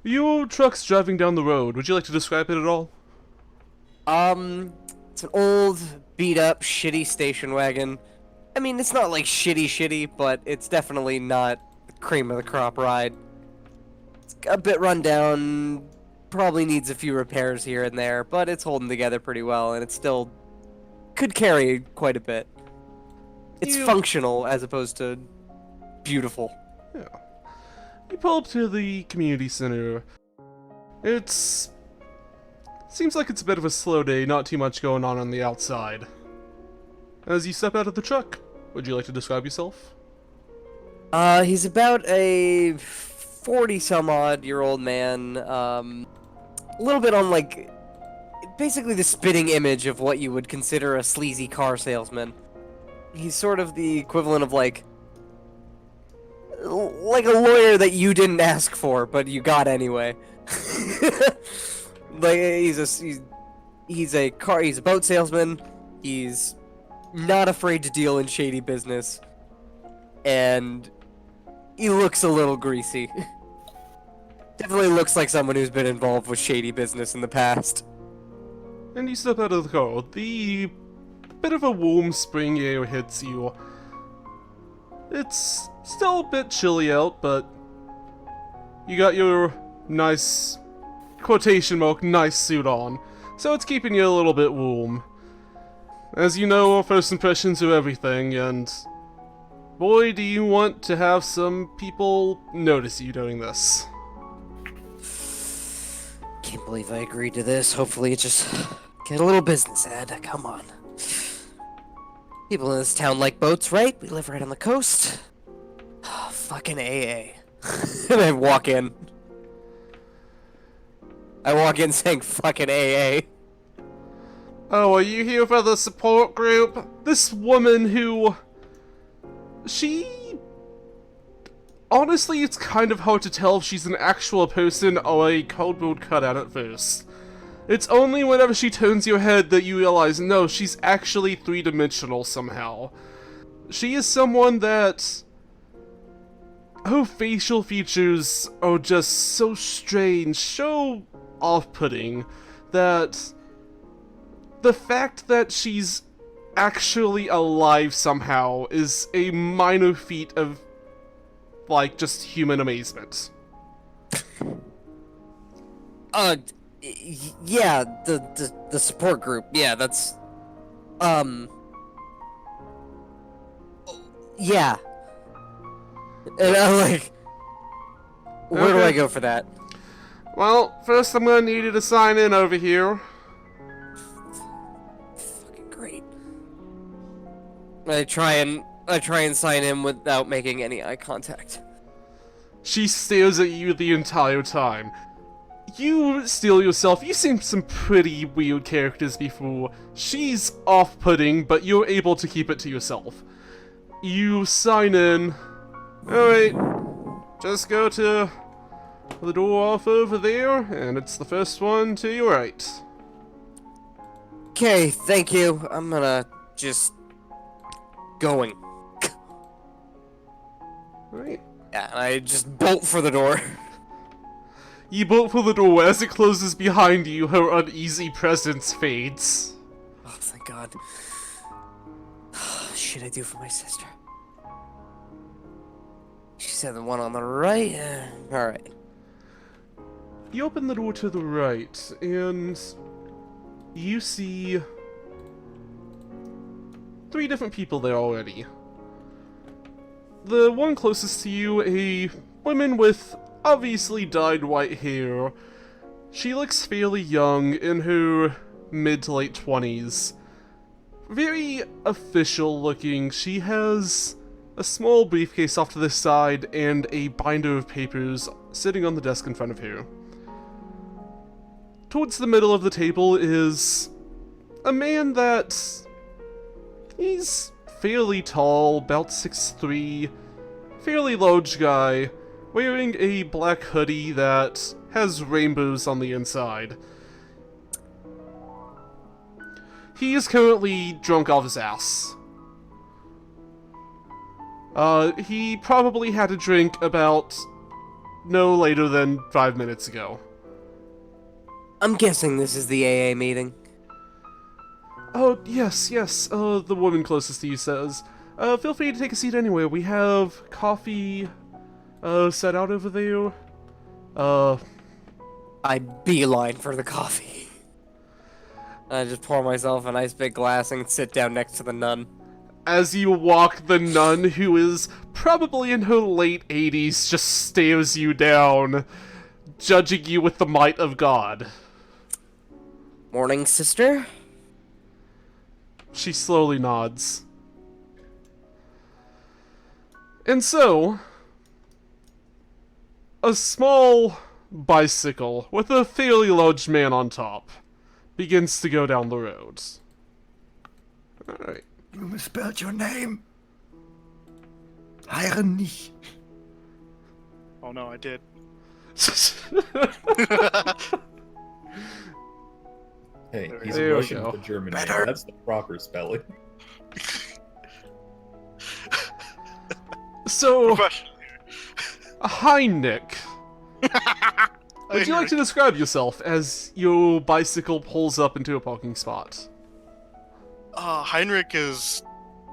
Your truck's driving down the road. Would you like to describe it at all? It's an old, beat-up, shitty station wagon. I mean, it's not like shitty, but it's definitely not the cream of the crop ride. It's a bit run down, probably needs a few repairs here and there, but it's holding together pretty well, and it still could carry quite a bit. It's You... functional as opposed to beautiful. Yeah. You pull up to the community center. It's... Seems like it's a bit of a slow day, not too much going on the outside. As you step out of the truck, would you like to describe yourself? He's about a 40-some-odd-year-old man, a little bit on, like, basically the spitting image of what you would consider a sleazy car salesman. He's sort of the equivalent of, like a lawyer that you didn't ask for, but you got anyway. Like, he's a boat salesman. He's not afraid to deal in shady business, and he looks a little greasy. Definitely looks like someone who's been involved with shady business in the past. And you step out of the car. The bit of a warm spring air hits you. It's still a bit chilly out, but you got your nice, quotation mark, nice suit on, so it's keeping you a little bit warm. As you know, first impressions are everything, and boy, do you want to have some people notice you doing this. Can't believe I agreed to this. Hopefully it just get a little business ad. Come on. People in this town like boats, right? We live right on the coast. Fucking AA. And I walk in. Saying fucking AA. Oh, are you here for the support group? This woman who... Honestly, it's kind of hard to tell if she's an actual person or a cardboard cutout at first. It's only whenever she turns your head that you realize, no, she's actually three-dimensional somehow. She is someone that... her facial features are just so strange, so off-putting, that the fact that she's actually alive somehow is a minor feat of, like, just human amazement. Yeah, the support group. Yeah, that's yeah. And I'm like, where do I go for that? Well, first I'm gonna need you to sign in over here. Fucking great. I try and sign in without making any eye contact. She stares at you the entire time. You steel yourself, you've seen some pretty weird characters before. She's off-putting, but you're able to keep it to yourself. You sign in. Alright, just go to the door off over there, and it's the first one to your right. Okay, thank you. I'm gonna just going. Alright. Yeah, and I just bolt for the door. You bolt for the door. As it closes behind you, her uneasy presence fades. Oh, thank God. Should I do for my sister? She said the one on the right. Alright. You open the door to the right, and you see three different people there already. The one closest to you, a woman with obviously dyed white hair. She looks fairly young, in her mid to late 20s. Very official looking. She has a small briefcase off to the side and a binder of papers sitting on the desk in front of her. Towards the middle of the table is a man that... he's fairly tall, about 6'3", fairly large guy, wearing a black hoodie that has rainbows on the inside. He is currently drunk off his ass. He probably had a drink about no later than 5 minutes ago. I'm guessing this is the AA meeting. Oh, yes, the woman closest to you says. Feel free to take a seat anywhere. We have coffee, set out over there. I beeline for the coffee. I just pour myself a nice big glass and sit down next to the nun. As you walk, the nun, who is probably in her late 80s, just stares you down, judging you with the might of God. Morning, sister? She slowly nods. And so, a small bicycle with a fairly large man on top begins to go down the road. Alright. You misspelled your name. Heinrich. Oh no, I did. Hey, he's There we Russian go. with a German name. Better. That's the proper spelling. So, Professional. Heinrich, would you like to describe yourself as your bicycle pulls up into a parking spot? Heinrich is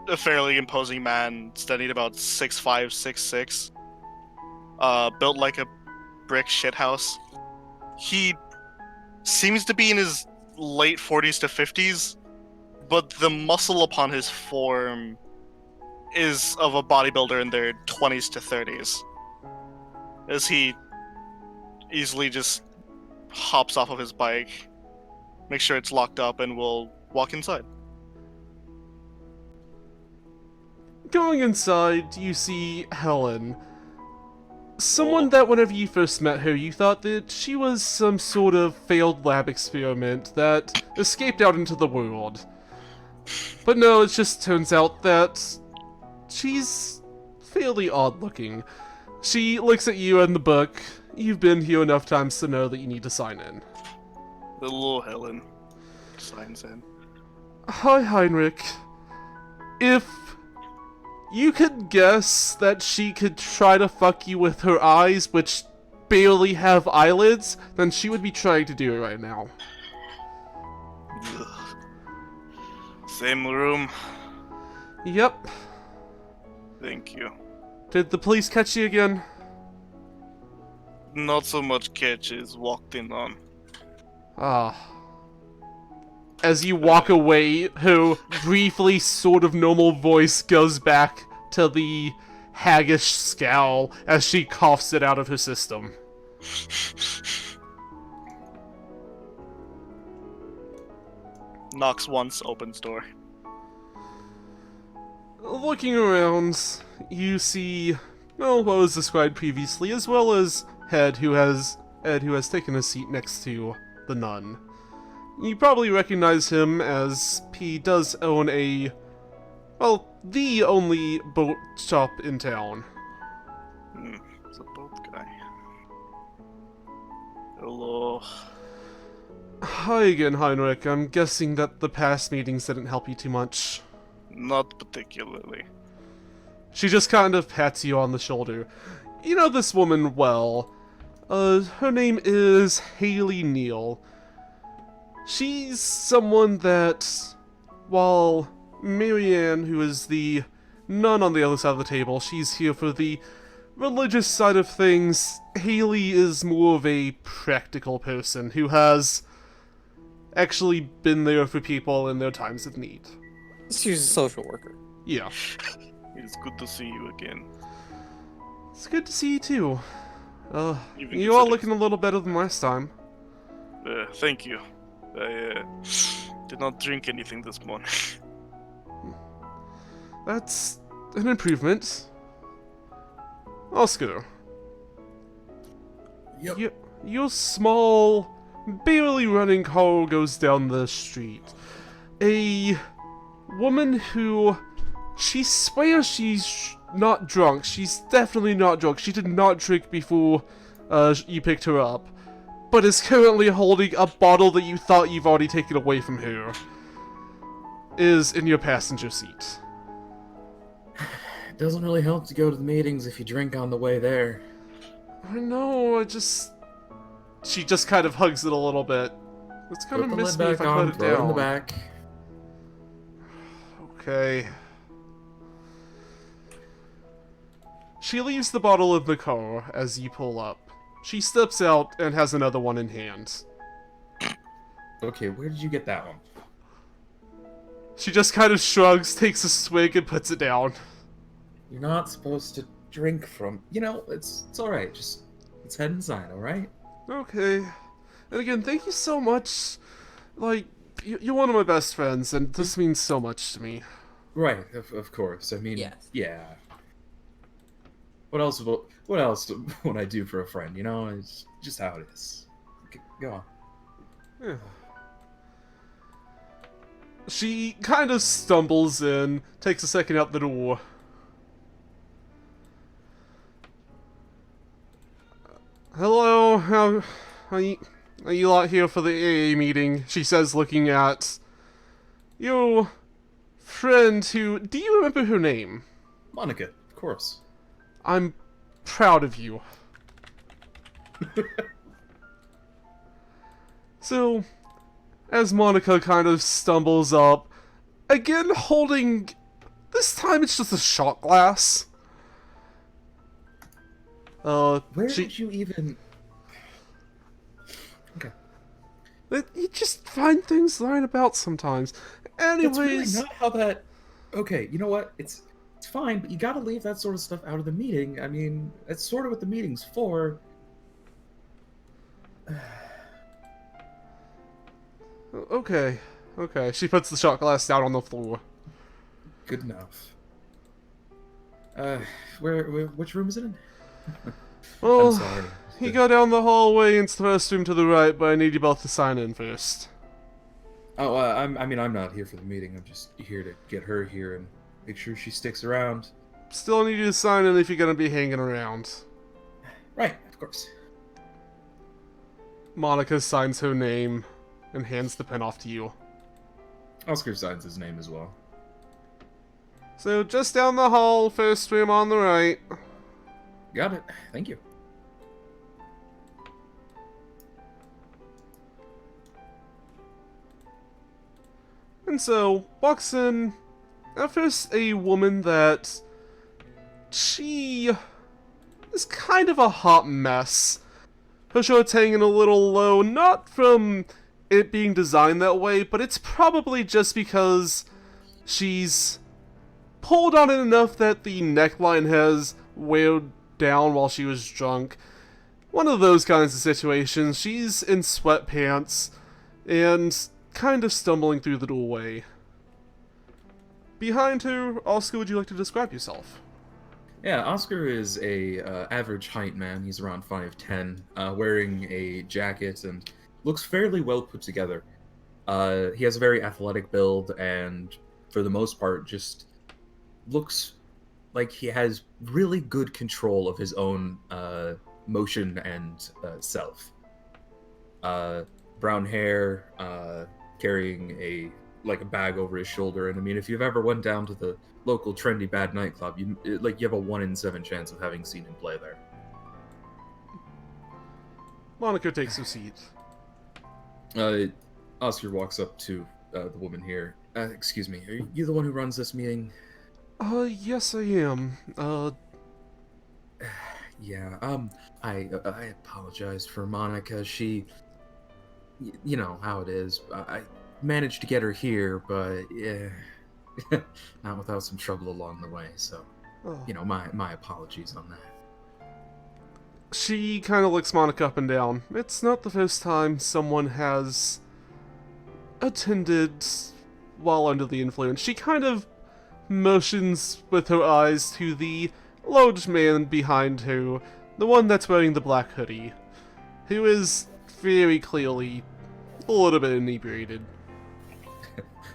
a fairly imposing man, studied about 6'5", 6'6". Built like a brick shithouse. He seems to be in his late 40s to 50s, but the muscle upon his form is of a bodybuilder in their 20s to 30s. As he easily just hops off of his bike, makes sure it's locked up, and will walk inside. Going inside, you see Helen. Someone that whenever you first met her, you thought that she was some sort of failed lab experiment that escaped out into the world. But no, it just turns out that she's fairly odd looking. She looks at you and the book. You've been here enough times to know that you need to sign in. The little Helen signs in. Hi, Heinrich. If you could guess that she could try to fuck you with her eyes, which barely have eyelids, then she would be trying to do it right now. Ugh. Same room. Yep. Thank you. Did the police catch you again? Not so much catches walked in on. Ah. As you walk away, her briefly sort of normal voice goes back to the haggish scowl as she coughs it out of her system. Knocks once, opens door. Looking around, you see, well, what was described previously, as well as Ed, who has taken a seat next to the nun. You probably recognize him as he does own the only boat shop in town. It's a boat guy. Hello. Hi again, Heinrich. I'm guessing that the past meetings didn't help you too much. Not particularly. She just kind of pats you on the shoulder. You know this woman well. Her name is Haley Neal. She's someone that, while Marianne, who is the nun on the other side of the table, she's here for the religious side of things, Haley is more of a practical person who has actually been there for people in their times of need. She's a social worker. Yeah. It's good to see you again. It's good to see you too. Even You are considering- looking a little better than last time. Thank you. I did not drink anything this morning. That's an improvement. Oscar, Yep. your small, barely running car goes down the street. A woman who, she swears she's not drunk. She's definitely not drunk. She did not drink before you picked her up, but is currently holding a bottle that you thought you've already taken away from her, is in your passenger seat. It doesn't really help to go to the meetings if you drink on the way there. I know, she just kind of hugs it a little bit. It's kind Put of the miss lid me if back I on, put it throw it in down. the back. Okay. She leaves the bottle in the car as you pull up. She steps out and has another one in hand. Okay, where did you get that one? She just kind of shrugs, takes a swig, and puts it down. You're not supposed to drink from... You know, it's alright. Just, let's head inside, alright? Okay. And again, thank you so much. Like, you're one of my best friends, and this means so much to me. Right, of course. I mean, Yes. yeah. What else would I do for a friend, you know? It's just how it is. Go on. Yeah. She kind of stumbles in, takes a second out the door. Hello, are you lot here for the AA meeting? She says, looking at your friend who... Do you remember her name? Monica, of course. I'm proud of you. So, as Monica kind of stumbles up, again holding... This time it's just a shot glass. Where she... did you even... Okay. You just find things lying about sometimes. That's really Anyways... not how that... Okay, you know what? It's fine, but you gotta leave that sort of stuff out of the meeting. I mean, that's sort of what the meeting's for. Okay. She puts the shot glass down on the floor. Good enough. Which room is it in? Well, I'm sorry. you go down the hallway into the first room to the right, but I need you both to sign in first. Oh, I mean, I'm not here for the meeting. I'm just here to get her here and make sure she sticks around. Still need you to sign in if you're gonna be hanging around. Right, of course. Monica signs her name and hands the pen off to you. Oscar signs his name as well. So, just down the hall, first room on the right. Got it. Thank you. And so, walks in, at first a woman that... She... is kind of a hot mess. Her shirt's hanging a little low, not from it being designed that way, but it's probably just because she's pulled on it enough that the neckline has weighed down while she was drunk. One of those kinds of situations. She's in sweatpants and kind of stumbling through the doorway. Behind her, Oscar, would you like to describe yourself? Yeah, Oscar is a average height man. He's around 5'10", wearing a jacket and looks fairly well put together. He has a very athletic build and, for the most part, just looks like he has really good control of his own motion and self. Brown hair, carrying a bag over his shoulder, and I mean, if you've ever went down to the local trendy bad nightclub, you have a 1 in 7 chance of having seen him play there. Monica takes her seat. Oscar walks up to the woman here. Excuse me, are you the one who runs this meeting? Yes I am. Yeah, I apologize for Monica. She, you know how it is. I managed to get her here, but yeah, not without some trouble along the way. So, you know, my apologies on that. She kind of looks Monica up and down. It's not the first time someone has attended while under the influence. She kind of motions with her eyes to the large man behind her, the one that's wearing the black hoodie, who is very clearly a little bit inebriated.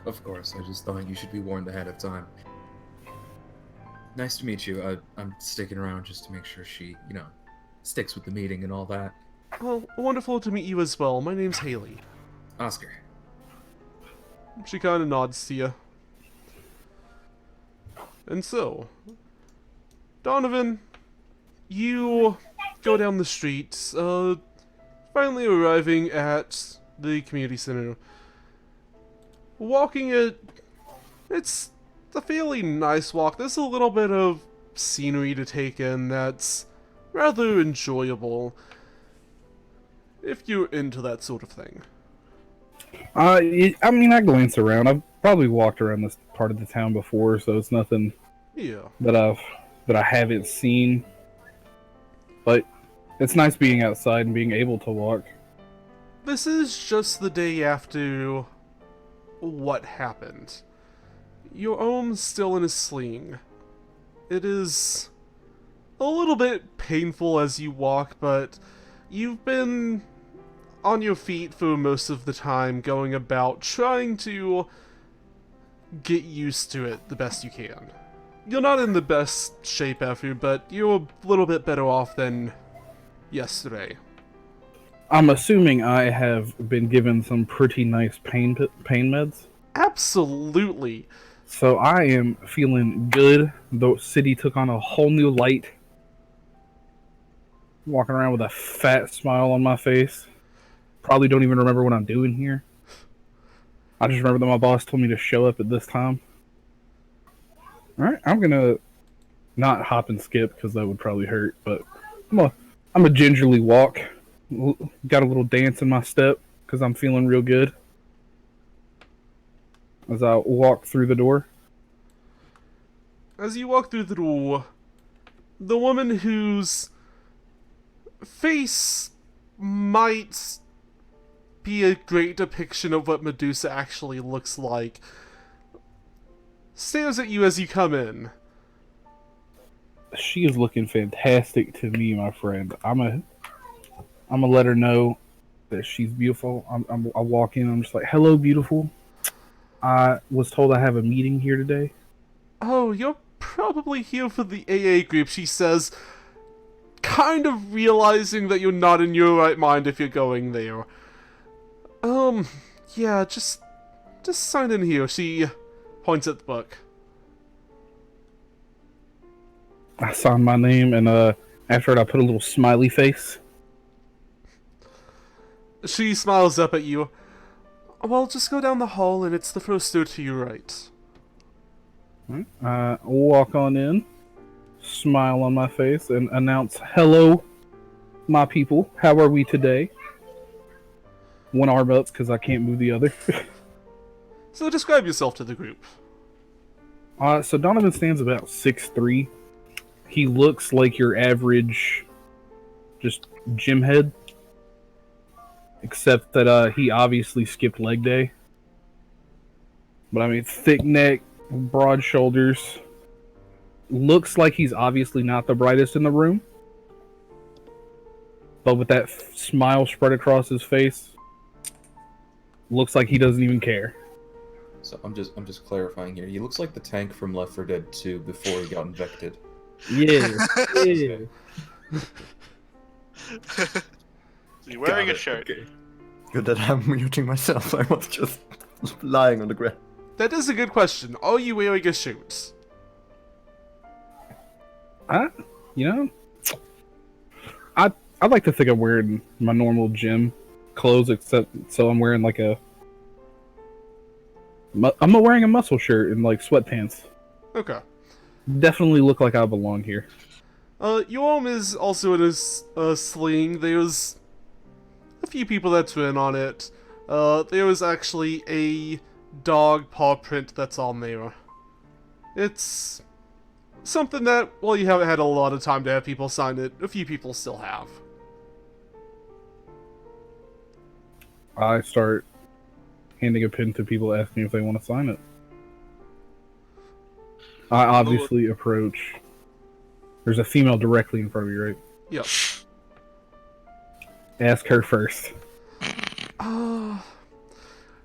Of course, I just thought you should be warned ahead of time. Nice to meet you. I'm sticking around just to make sure she, you know, sticks with the meeting and all that. Well, wonderful to meet you as well. My name's Haley. Oscar. She kind of nods to you. And so, Donovan, you go down the street, finally arriving at the community center. Walking it, it's a fairly nice walk. There's a little bit of scenery to take in that's rather enjoyable if you're into that sort of thing. I mean, I glance around. I've probably walked around this part of the town before, so it's nothing Yeah. that I haven't seen. But it's nice being outside and being able to walk. This is just the day after what happened. Your arm's still in a sling. It is a little bit painful as you walk, but you've been on your feet for most of the time, going about trying to get used to it the best you can. You're not in the best shape ever, but you're a little bit better off than yesterday. I'm assuming I have been given some pretty nice pain meds. Absolutely. So I am feeling good. The city took on a whole new light. Walking around with a fat smile on my face. Probably don't even remember what I'm doing here. I just remember that my boss told me to show up at this time. Alright, I'm gonna not hop and skip because that would probably hurt, but I'm a gingerly walk. Got a little dance in my step because I'm feeling real good. As I walk through the door. As you walk through the door, the woman whose face might be a great depiction of what Medusa actually looks like stares at you as you come in. She is looking fantastic to me, my friend. I'm gonna let her know that she's beautiful. I walk in, I'm just like, hello, beautiful. I was told I have a meeting here today. Oh, you're probably here for the AA group, she says, kind of realizing that you're not in your right mind if you're going there. Yeah, just sign in here. She points at the book. I signed my name, and after it, I put a little smiley face. She smiles up at you. Well, just go down the hall, and it's the first door to your right. Walk on in, smile on my face, and announce, hello, my people. How are we today? One arm up, because I can't move the other. So describe yourself to the group. So Donovan stands about 6'3". He looks like your average, just gym head. Except that he obviously skipped leg day. But I mean, thick neck, broad shoulders. Looks like he's obviously not the brightest in the room. But with that smile spread across his face, looks like he doesn't even care. So I'm just clarifying here. He looks like the tank from Left 4 Dead 2 before he got infected. Yeah, yeah. So you're wearing a shirt. Okay. Good that I'm muting myself. I was just lying on the ground. That is a good question. Are you wearing a shirt? You know, I like to think I'm wearing my normal gym clothes, except so I'm wearing like I'm wearing a muscle shirt and like sweatpants. Okay. Definitely look like I belong here. Your arm is also in a sling. There's a few people that's in on it. There was actually a dog paw print that's on there. It's something that, well, you haven't had a lot of time to have people sign it. A few people still have. I start handing a pin to people asking if they want to sign it. I obviously approach. There's a female directly in front of you, right? Yep. Ask her first.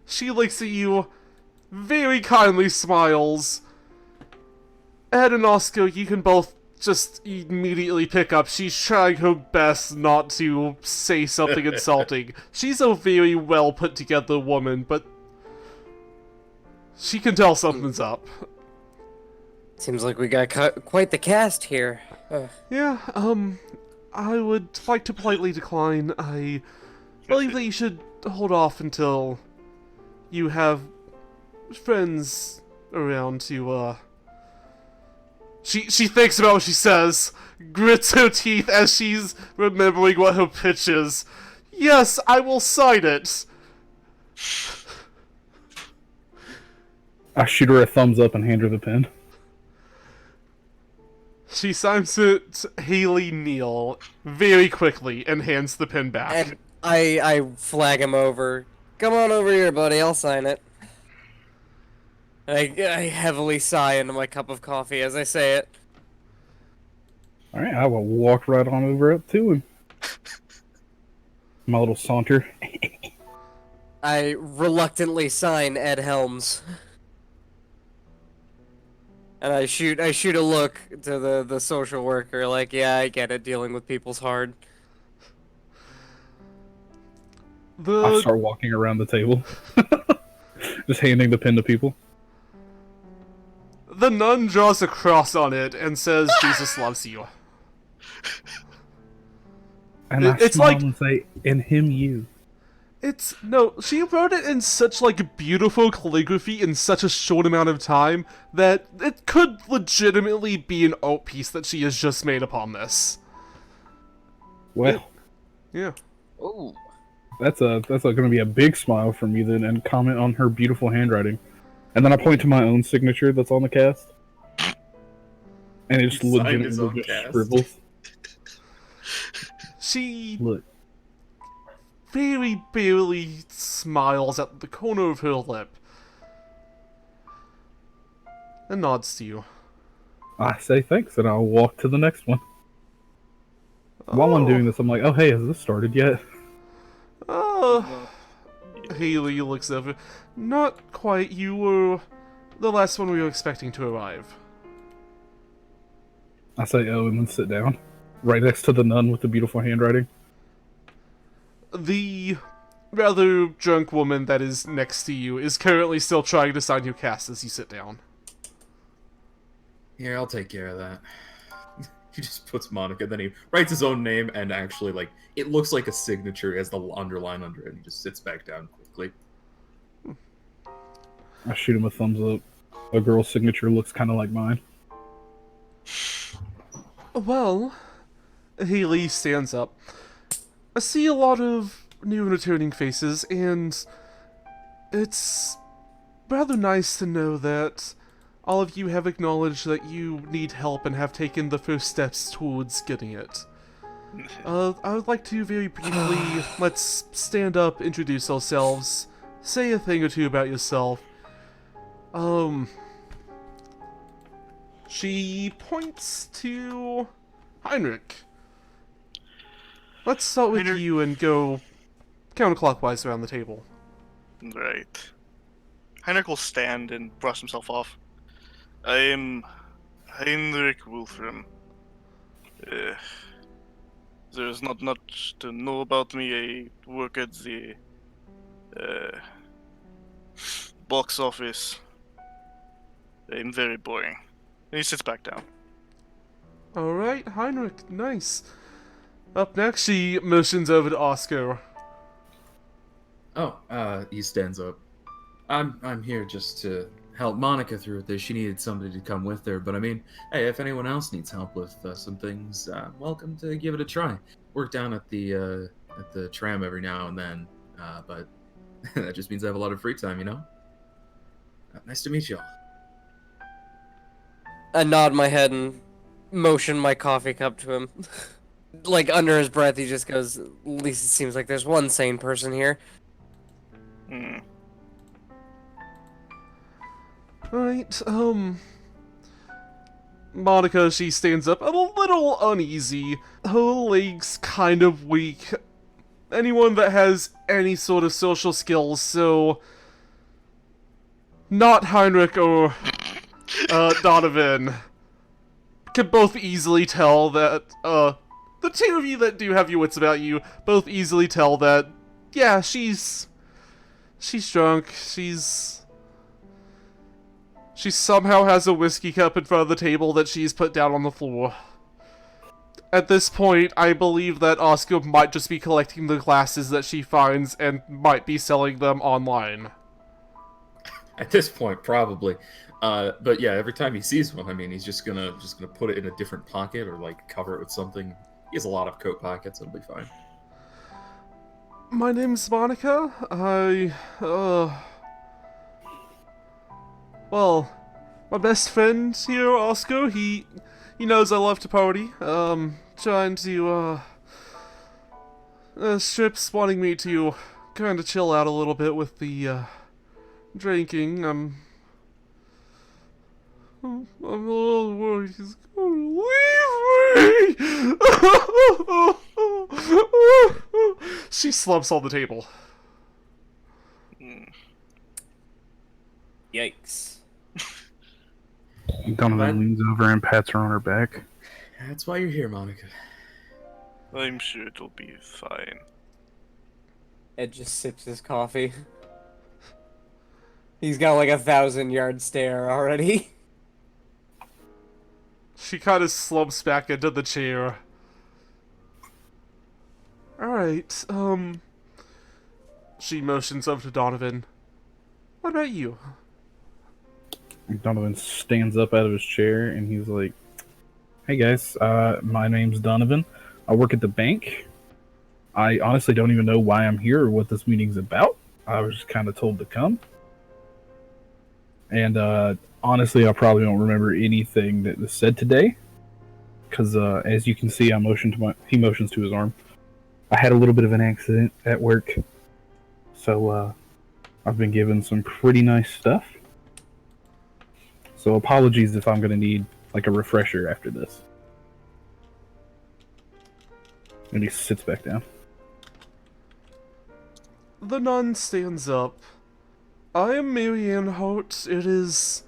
She looks at you, very kindly smiles. Ed and Oscar, you can both just immediately pick up. She's trying her best not to say something insulting. She's a very well put together woman, but she can tell something's up. Seems like we got quite the cast here. Yeah, I would like to politely decline. I believe that you should hold off until you have friends around to, She thinks about what she says, grits her teeth as she's remembering what her pitch is. Yes, I will sign it. I shoot her a thumbs up and hand her the pen. She signs it Haley Neal very quickly and hands the pen back. And I flag him over. Come on over here, buddy. I'll sign it. I heavily sigh into my cup of coffee as I say it. Alright, I will walk right on over up to him. My little saunter. I reluctantly sign Ed Helms. And I shoot a look to the social worker, like, yeah, I get it, dealing with people's hard. I start walking around the table. Just handing the pen to people. The nun draws a cross on it and says, Jesus loves you. And I It's smile like- and say, and him you. No, she wrote it in such, like, beautiful calligraphy in such a short amount of time that it could legitimately be an art piece that she has just made upon this. Well, Yeah. Ooh. that's going to be a big smile from you then, and comment on her beautiful handwriting. And then I point to my own signature that's on the cast. And it's He signed his legitimately own just cast. scribbles. She Look. very barely smiles at the corner of her lip and nods to you. I say thanks, and I'll walk to the next one. While I'm doing this, I'm like, oh hey, has this started yet? Haley looks over. Not quite. You were the last one we were expecting to arrive. I say oh, and then sit down. Right next to the nun with the beautiful handwriting. The rather drunk woman that is next to you is currently still trying to sign your cast as you sit down. Here, I'll take care of that. He just puts Monica, then he writes his own name, and actually, like, it looks like a signature as the underline under it, and he just sits back down quickly. I shoot him a thumbs up. A girl's signature looks kind of like mine. Well, Haley stands up. I see a lot of new and returning faces, and it's rather nice to know that all of you have acknowledged that you need help and have taken the first steps towards getting it. I would like to very briefly, let's stand up, introduce ourselves, say a thing or two about yourself. She points to Heinrich. Let's start with Heinrich. you and go counterclockwise around the table. Right. Heinrich will stand and brush himself off. I am Heinrich WOLFRAM. There's not much to know about me. I work at the box office. I'm very boring. And he sits back down. Alright, Heinrich, nice. Up next, she motions over to Oscar. Oh, he stands up. I'm here just to help Monica through with this. She needed somebody to come with her, but I mean, hey, if anyone else needs help with some things, welcome to give it a try. Work down at the tram every now and then, but that just means I have a lot of free time, you know? Nice to meet y'all. I nod my head and motion my coffee cup to him. Like, under his breath, he just goes, at least it seems like there's one sane person here. Hmm. Right, Monica, she stands up a little uneasy. Her legs kind of weak. Anyone that has any sort of social skills, so... Not Heinrich or, Donovan, can both easily tell that, the two of you that do have your wits about you both easily tell that, yeah, she's drunk, she somehow has a whiskey cup in front of the table that she's put down on the floor. at this point, I believe that Oscar might just be collecting the glasses that she finds and might be selling them online. At this point, probably. But yeah, every time he sees one, I mean, he's just gonna put it in a different pocket or like cover it with something. He has a lot of coat pockets. It'll be fine. My name's Monica. Well, my best friend here, Oscar, he knows I love to party. Trying to, Strip's wanting me to kind of chill out a little bit with the, drinking. I'm a little worried he's gonna leave me! She slumps on the table. Yikes. Donovan leans over and pats her on her back. That's why you're here, Monica. I'm sure it'll be fine. Ed just sips his coffee. He's got like 1,000-yard stare already. She kind of slumps back into the chair. Alright, she motions over to Donovan. What about you? Donovan stands up out of his chair and he's like, "Hey guys, my name's Donovan. I work at the bank. I honestly don't even know why I'm here or what this meeting's about. I was just kind of told to come. And honestly, I probably don't remember anything that was said today. Because as you can see, he motions to his arm. I had a little bit of an accident at work. So I've been given some pretty nice stuff. So apologies if I'm going to need like a refresher after this." And he sits back down. The nun stands up. I am Marianne Hart. It is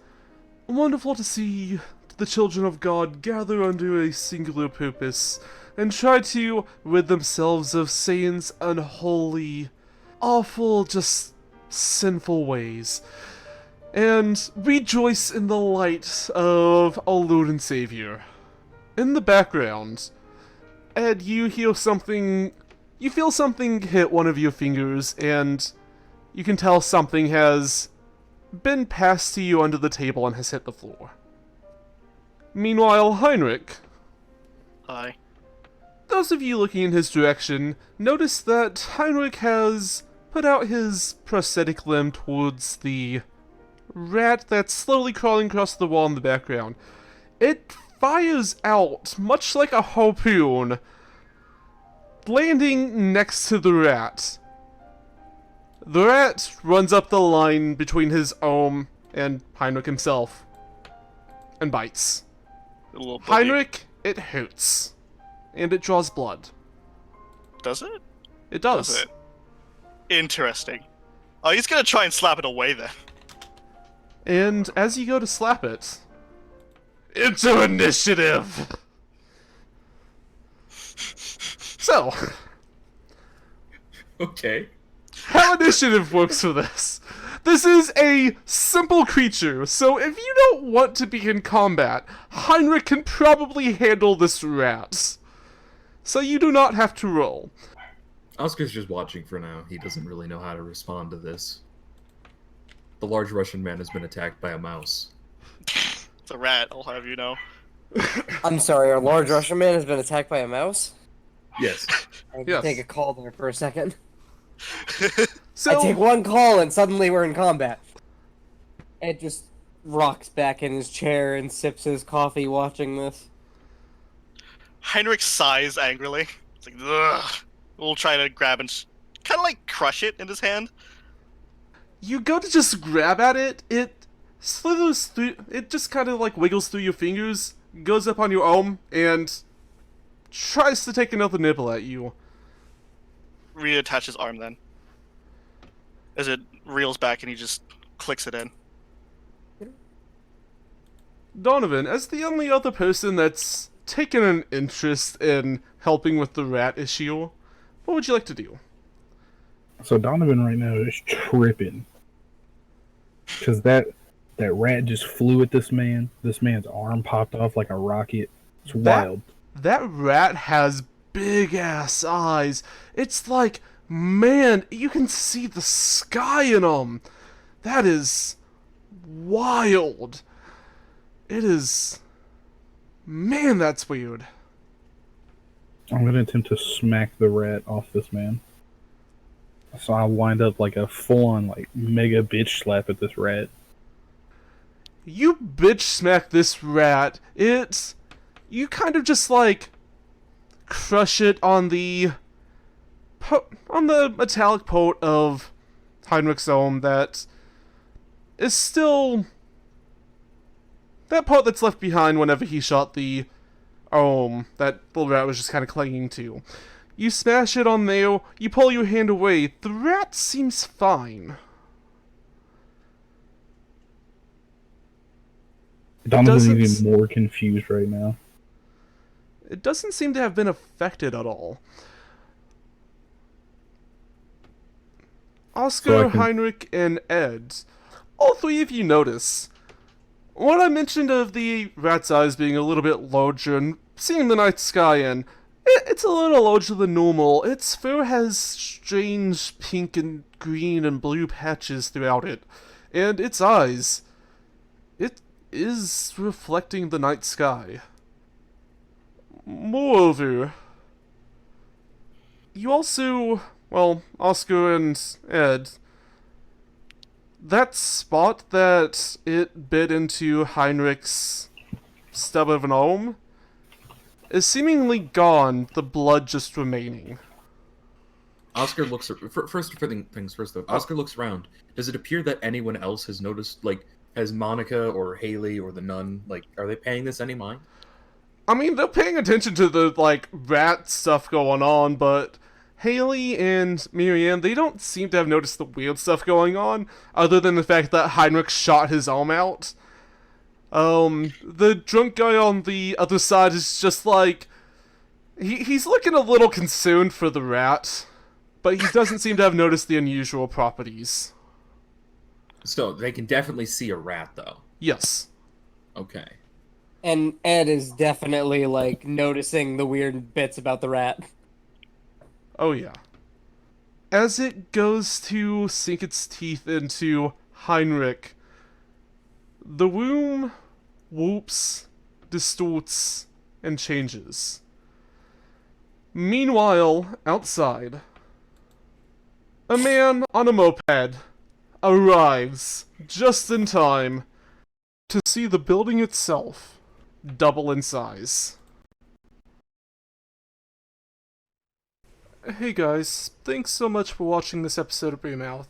wonderful to see the children of God gather under a singular purpose and try to rid themselves of Satan's unholy, awful, just sinful ways, and rejoice in the light of our Lord and Savior. In the background, Ed, you feel something hit one of your fingers, and you can tell something has been passed to you under the table and has hit the floor. Meanwhile, Heinrich, Hi. those of you looking in his direction notice that Heinrich has put out his prosthetic limb towards the rat that's slowly crawling across the wall in the background. It fires out, much like a harpoon, landing next to the rat. The rat runs up the line between his arm and Heinrich himself, and bites. A little buddy. Heinrich, it hurts, and it draws blood. Does it? It does. Does it? Interesting. Oh, he's gonna try and slap it away then. And as you go to slap it, into initiative! So, Okay. how initiative works for this? This is a simple creature, so if you don't want to be in combat, Heinrich can probably handle this rat. So you do not have to roll. Oscar's just watching for now. He doesn't really know how to respond to this. The large Russian man has been attacked by a mouse. It's a rat, I'll have you know. I'm sorry, our large Russian man has been attacked by a mouse? Yes. I had Yes. to take a call there for a second. So, I take one call and suddenly we're in combat. Ed just rocks back in his chair and sips his coffee watching this. Heinrich sighs angrily. It's like, ugh. We'll try to grab and kind of like crush it in his hand. you go to just grab at it, it slithers through, it just kind of like wiggles through your fingers, goes up on your arm, and tries to take another nibble at you. Reattach his arm then. As it reels back and he just clicks it in. Donovan, as the only other person that's taken an interest in helping with the rat issue, what would you like to do? So Donovan right now is tripping. Because that rat just flew at this man. This man's arm popped off like a rocket. It's wild. that rat has big-ass eyes. It's like, man, you can see the sky in them. That is wild. It is... Man, that's weird. I'm gonna attempt to smack the rat off this man. So I wind up like a full-on, like, mega bitch slap at this rat. You bitch smack this rat. You kind of just, like, crush it on the metallic part of Heinrich's ohm that is still... That part that's left behind whenever he shot the ohm that little rat was just kind of clinging to. You smash it on there, you pull your hand away, the rat seems fine. Donovan's even more confused right now. It doesn't seem to have been affected at all. Oscar, Heinrich, and Ed, all three of you notice. What I mentioned of the rat's eyes being a little bit larger and seeing the night sky in, it's a little larger than normal. Its fur has strange pink and green and blue patches throughout it. And its eyes, it is reflecting the night sky. Moreover, you also, well, Oscar and Ed, that spot that it bit into Heinrich's stub of an arm is seemingly gone, the blood just remaining. Oscar looks... First things first, though. Oscar looks around. Does it appear that anyone else has noticed, like, has Monica or Haley or the nun, like, are they paying this any mind? I mean, they're paying attention to the, like, rat stuff going on, but Haley and Marianne, they don't seem to have noticed the weird stuff going on, other than the fact that Heinrich shot his arm out. The drunk guy on the other side is just like... He's looking a little concerned for the rat, but he doesn't seem to have noticed the unusual properties. So, they can definitely see a rat, though. Yes. Okay. And Ed is definitely, like, noticing the weird bits about the rat. Oh yeah. As it goes to sink its teeth into Heinrich, the room whoops, distorts, and changes. Meanwhile, outside, a man on a moped arrives just in time to see the building itself double in size. Hey guys, thanks so much for watching this episode of Brumoth.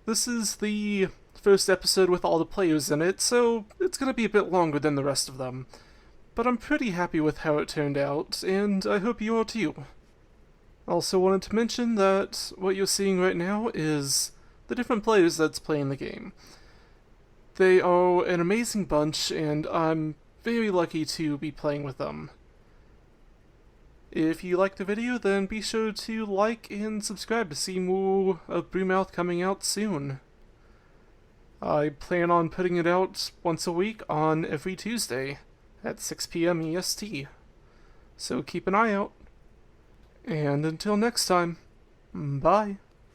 This is the first episode with all the players in it, so it's gonna be a bit longer than the rest of them. But I'm pretty happy with how it turned out, and I hope you are too. Also wanted to mention that what you're seeing right now is the different players that's playing the game. They are an amazing bunch, and I'm very lucky to be playing with them. If you liked the video, then be sure to like and subscribe to see more of Brumoth coming out soon. I plan on putting it out once a week on every Tuesday at 6 PM EST. So keep an eye out. And until next time, bye.